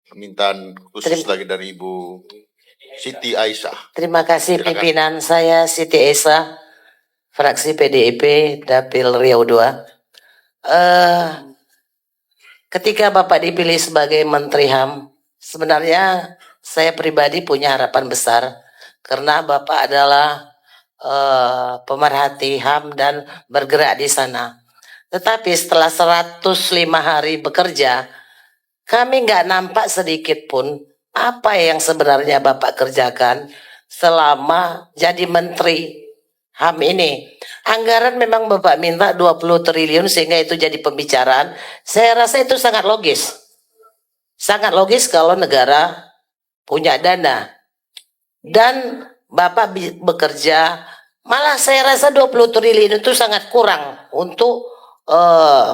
permintaan khusus lagi dari Ibu Siti Aisyah. Terima kasih. Silakan. Pimpinan saya Siti Aisyah, fraksi PDIP Dapil Riau II. Ketika Bapak dipilih sebagai Menteri HAM, sebenarnya saya pribadi punya harapan besar karena Bapak adalah pemerhati HAM dan bergerak di sana. Tetapi setelah 105 hari bekerja, kami nggak nampak sedikit pun apa yang sebenarnya Bapak kerjakan selama jadi Menteri HAM ini. Anggaran memang Bapak minta 20 triliun sehingga itu jadi pembicaraan. Saya rasa itu sangat logis. Sangat logis kalau negara punya dana. Dan Bapak bekerja, malah saya rasa 20 triliun itu sangat kurang untuk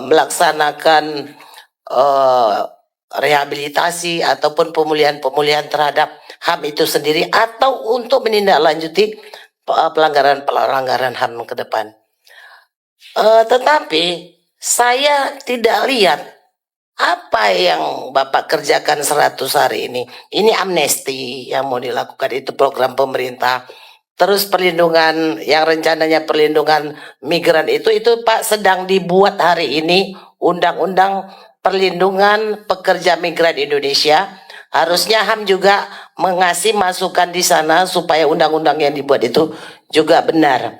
melaksanakan rehabilitasi ataupun pemulihan terhadap HAM itu sendiri atau untuk menindaklanjuti pelanggaran HAM ke depan. Tetapi saya tidak lihat apa yang Bapak kerjakan 100 hari ini. Ini amnesti yang mau dilakukan, itu program pemerintah. Terus perlindungan yang rencananya perlindungan migran itu Pak sedang dibuat hari ini undang-undang perlindungan pekerja migran Indonesia. Harusnya HAM juga mengasih masukan di sana supaya undang-undang yang dibuat itu juga benar.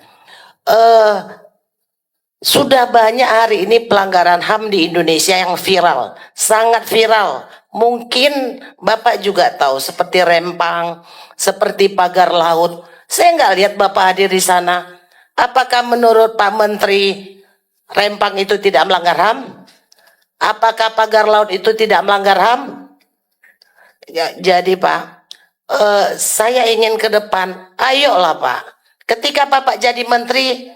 Sudah banyak hari ini pelanggaran HAM di Indonesia yang viral, sangat viral. Mungkin Bapak juga tahu seperti Rempang, seperti pagar laut. Saya nggak lihat Bapak hadir di sana. Apakah menurut Pak Menteri Rempang itu tidak melanggar HAM? Apakah pagar laut itu tidak melanggar HAM? Ya, jadi Pak, saya ingin ke depan, ayolah Pak. Ketika Bapak jadi Menteri,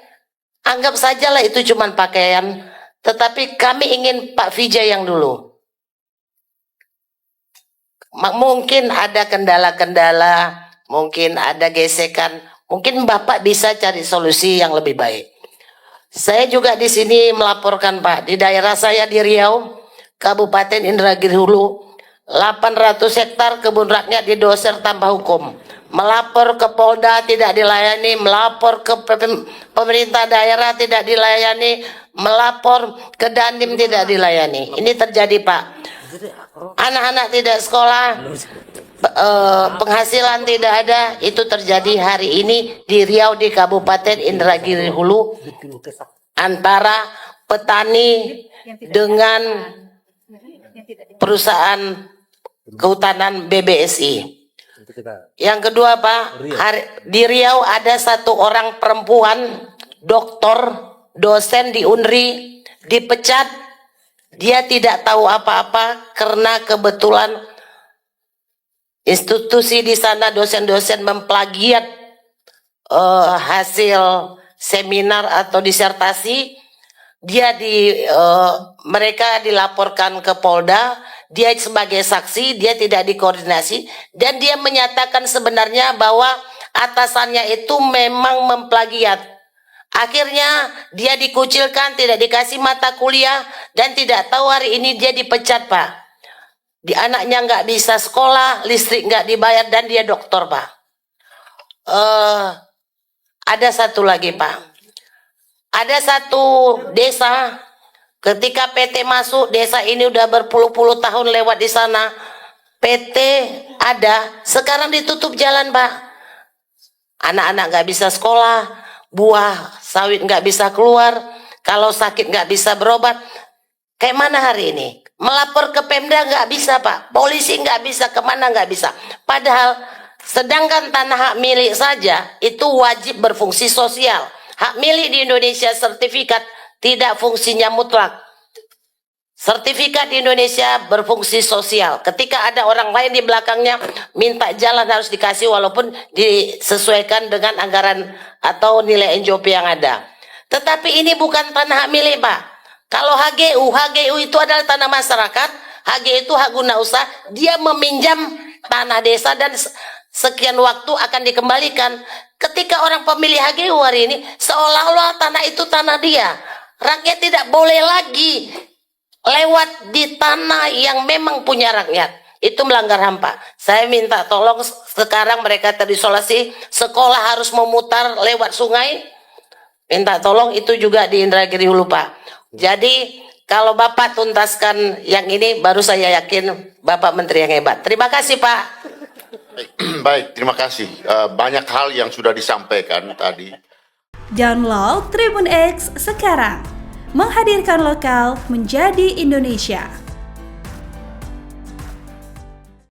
anggap sajalah itu cuma pakaian, tetapi kami ingin Pak Vijay yang dulu. Mungkin ada kendala-kendala, mungkin ada gesekan, mungkin Bapak bisa cari solusi yang lebih baik. Saya juga di sini melaporkan Pak, di daerah saya di Riau, Kabupaten Indragiri Hulu, 800 hektar kebun rakyat didoser tanpa hukum. Melapor ke Polda tidak dilayani, melapor ke pemerintah daerah tidak dilayani, melapor ke Dandim tidak dilayani. Ini terjadi Pak. Anak-anak tidak sekolah, penghasilan tidak ada, itu terjadi hari ini di Riau di Kabupaten Indragiri Hulu antara petani dengan perusahaan kehutanan BBSI. Yang kedua Pak, di Riau ada satu orang perempuan doktor, dosen di UNRI dipecat. Dia tidak tahu apa-apa karena kebetulan institusi di sana dosen-dosen memplagiat hasil seminar atau disertasi. Mereka dilaporkan ke Polda, dia sebagai saksi, dia tidak dikoordinasi, dan dia menyatakan sebenarnya bahwa atasannya itu memang memplagiat. Akhirnya dia dikucilkan, tidak dikasih mata kuliah, dan tidak tahu hari ini dia dipecat Pak. Anaknya nggak bisa sekolah, listrik nggak dibayar, dan dia doktor Pak. Ada satu lagi Pak. Ada satu desa, ketika PT masuk, desa ini udah berpuluh-puluh tahun lewat di sana. PT ada, sekarang ditutup jalan Pak. Anak-anak nggak bisa sekolah, buah sawit nggak bisa keluar, kalau sakit nggak bisa berobat. Kayak mana hari ini? Melapor ke Pemda nggak bisa Pak, polisi nggak bisa, kemana nggak bisa. Padahal sedangkan tanah hak milik saja itu wajib berfungsi sosial. Hak milik di Indonesia sertifikat tidak fungsinya mutlak. Sertifikat di Indonesia berfungsi sosial. Ketika ada orang lain di belakangnya minta jalan harus dikasih walaupun disesuaikan dengan anggaran atau nilai NJOP yang ada. Tetapi ini bukan tanah hak milik Pak. Kalau HGU itu adalah tanah masyarakat, HGU itu hak guna usaha, dia meminjam tanah desa dan sekian waktu akan dikembalikan. Ketika orang pemilih HGU hari ini seolah-olah tanah itu tanah dia. Rakyat tidak boleh lagi lewat di tanah yang memang punya rakyat. Itu melanggar HAM, Pak. Saya minta tolong sekarang mereka terisolasi, sekolah harus memutar lewat sungai. Minta tolong itu juga di Indragiri Hulu, Pak. Jadi kalau Bapak tuntaskan yang ini, baru saya yakin Bapak Menteri yang hebat. Terima kasih, Pak. Baik, terima kasih. Banyak hal yang sudah disampaikan tadi. Download Tribun X sekarang. Menghadirkan lokal menjadi Indonesia.